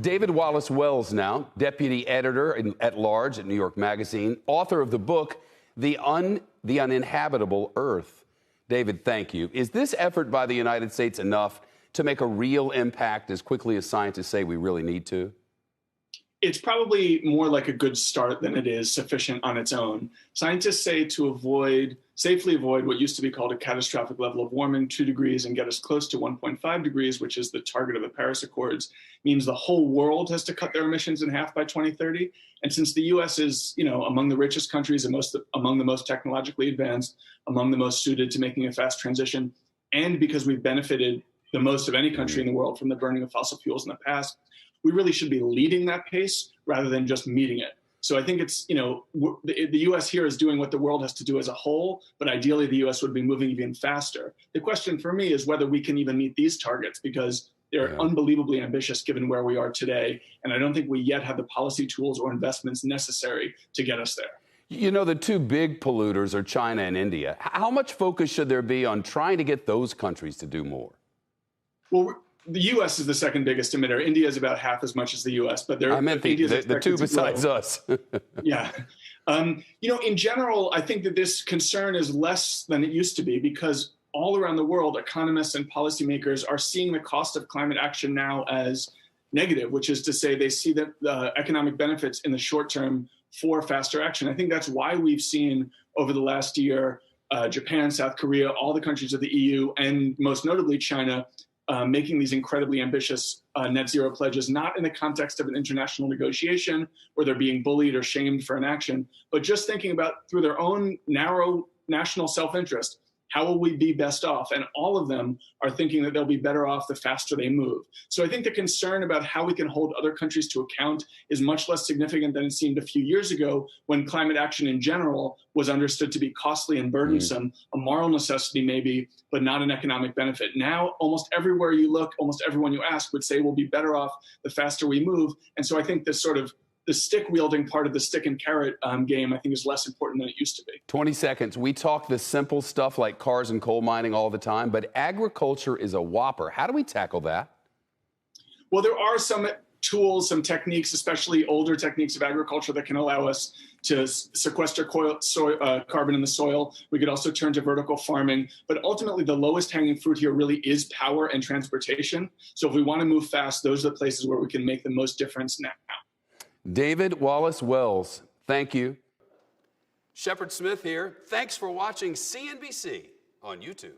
David Wallace Wells now, deputy editor at large at New York Magazine, author of the book, The Uninhabitable Earth. David, thank you. Is this effort by the United States enough to make a real impact as quickly as scientists say we really need to? It's probably more like a good start than it is sufficient on its own. Scientists say to safely avoid what used to be called a catastrophic level of warming, 2 degrees, and get us close to 1.5 degrees, which is the target of the Paris Accords, means the whole world has to cut their emissions in half by 2030. And since the U.S. is, among the richest countries and among the most technologically advanced, among the most suited to making a fast transition, and because we've benefited the most of any country in the world from the burning of fossil fuels in the past, we really should be leading that pace rather than just meeting it. So I think it's, the U.S. here is doing what the world has to do as a whole, but ideally the U.S. would be moving even faster. The question for me is whether we can even meet these targets, because they're unbelievably ambitious given where we are today. And I don't think we yet have the policy tools or investments necessary to get us there. The two big polluters are China and India. How much focus should there be on trying to get those countries to do more? Well, the U.S. is the second biggest emitter. India is about half as much as the U.S., but I meant the two besides us. Yeah. In general, I think that this concern is less than it used to be, because all around the world, economists and policymakers are seeing the cost of climate action now as negative, which is to say they see the economic benefits in the short term for faster action. I think that's why we've seen over the last year, Japan, South Korea, all the countries of the EU, and most notably China, making these incredibly ambitious net zero pledges, not in the context of an international negotiation where they're being bullied or shamed for inaction, but just thinking about through their own narrow national self-interest, how will we be best off? And all of them are thinking that they'll be better off the faster they move. So I think the concern about how we can hold other countries to account is much less significant than it seemed a few years ago, when climate action in general was understood to be costly and burdensome, a moral necessity maybe, but not an economic benefit. Now, almost everywhere you look, almost everyone you ask would say we'll be better off the faster we move. And so I think this sort of the stick-wielding part of the stick and carrot game, I think, is less important than it used to be. 20 seconds. We talk the simple stuff like cars and coal mining all the time, but agriculture is a whopper. How do we tackle that? Well, there are some tools, some techniques, especially older techniques of agriculture, that can allow us to sequester carbon in the soil. We could also turn to vertical farming. But ultimately, the lowest hanging fruit here really is power and transportation. So if we want to move fast, those are the places where we can make the most difference now. David Wallace Wells, thank you. Shepard Smith here. Thanks for watching CNBC on YouTube.